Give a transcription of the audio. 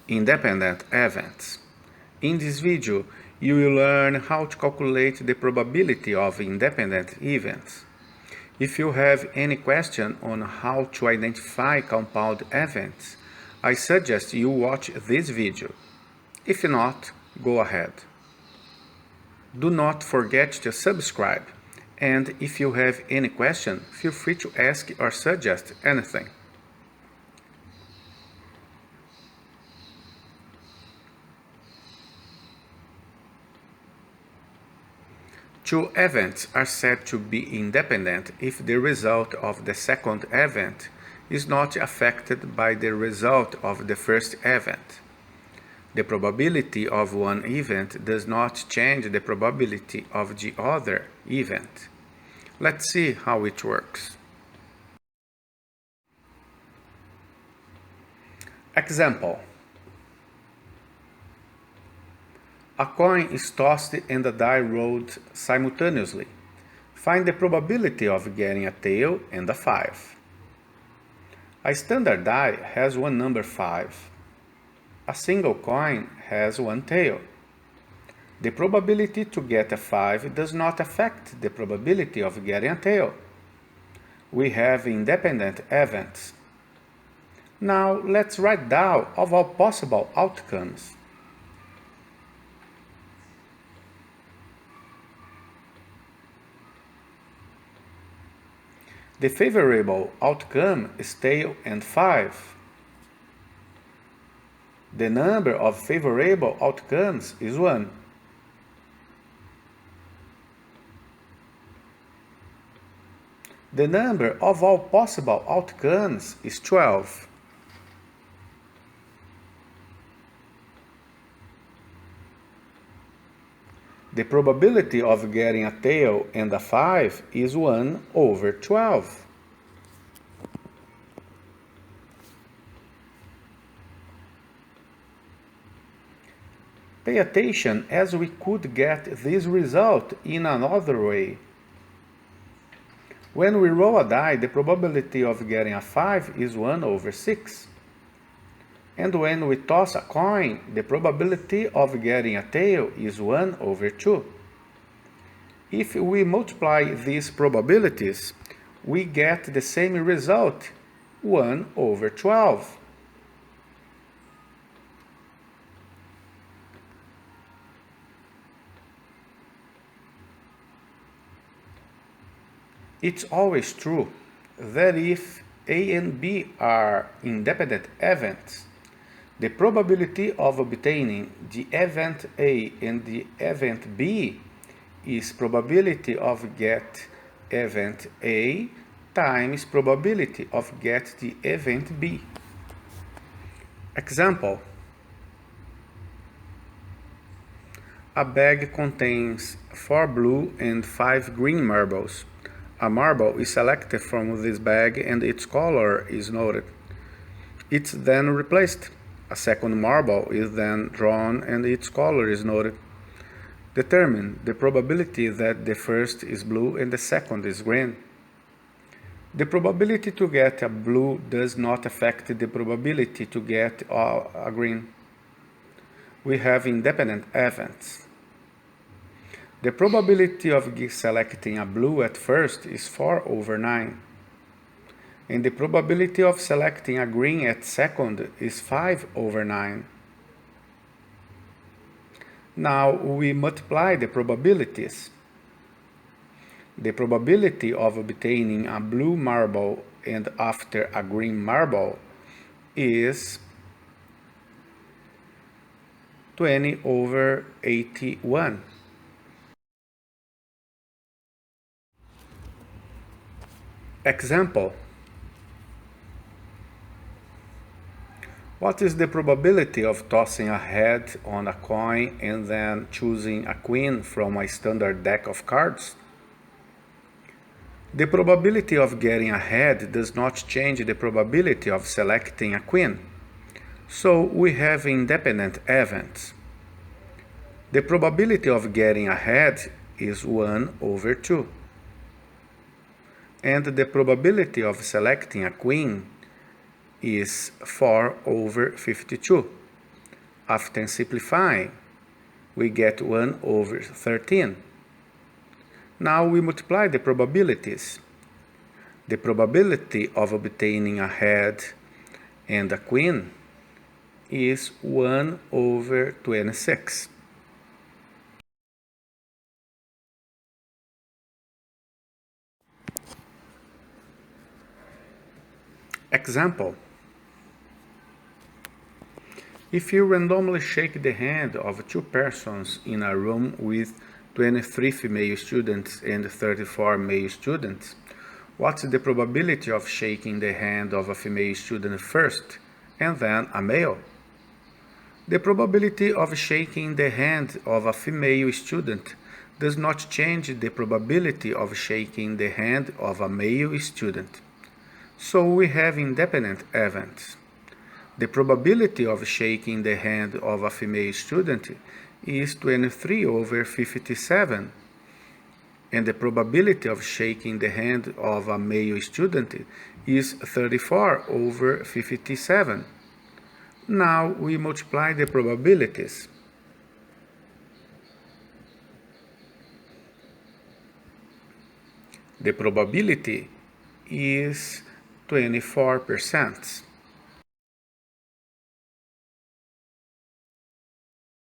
independent events. In this video, you will learn how to calculate the probability of independent events. If you have any question on how to identify compound events, I suggest you watch this video. If not, go ahead. Do not forget to subscribe, and if you have any question, feel free to ask or suggest anything. Two events are said to be independent if the result of the second event is not affected by the result of the first event. The probability of one event does not change the probability of the other event. Let's see how it works. Example. A coin is tossed and a die rolled simultaneously. Find the probability of getting a tail and a 5. A standard die has one number 5. A single coin has one tail. The probability to get a 5 does not affect the probability of getting a tail. We have independent events. Now let's write down all possible outcomes. The favorable outcome is tail and 5. The number of favorable outcomes is 1. The number of all possible outcomes is 12. The probability of getting a tail and a 5 is 1 over 12. Pay attention, as we could get this result in another way. When we roll a die, the probability of getting a 5 is 1 over 6. And when we toss a coin, the probability of getting a tail is 1 over 2. If we multiply these probabilities, we get the same result, 1 over 12. It's always true that if A and B are independent events, the probability of obtaining the event A and the event B is probability of get event A times probability of get the event B. Example. A bag contains 4 blue and 5 green marbles. A marble is selected from this bag and its color is noted. It's then replaced. A second marble is then drawn and its color is noted. Determine the probability that the first is blue and the second is green. The probability to get a blue does not affect the probability to get a green. We have independent events. The probability of selecting a blue at first is 4 over 9. And the probability of selecting a green at second is 5 over 9. Now we multiply the probabilities. The probability of obtaining a blue marble and after a green marble is 20 over 81. Example. What is the probability of tossing a head on a coin and then choosing a queen from a standard deck of cards? The probability of getting a head does not change the probability of selecting a queen. So we have independent events. The probability of getting a head is 1 over 2. And the probability of selecting a queen is 4 over 52. After simplifying, we get 1 over 13. Now we multiply the probabilities. The probability of obtaining a head and a queen is 1 over 26. Example: if you randomly shake the hand of 2 persons in a room with 23 female students and 34 male students, what's the probability of shaking the hand of a female student first and then a male? The probability of shaking the hand of a female student does not change the probability of shaking the hand of a male student. So we have independent events. The probability of shaking the hand of a female student is 23 over 57, and the probability of shaking the hand of a male student is 34 over 57. Now we multiply the probabilities. The probability is 24%.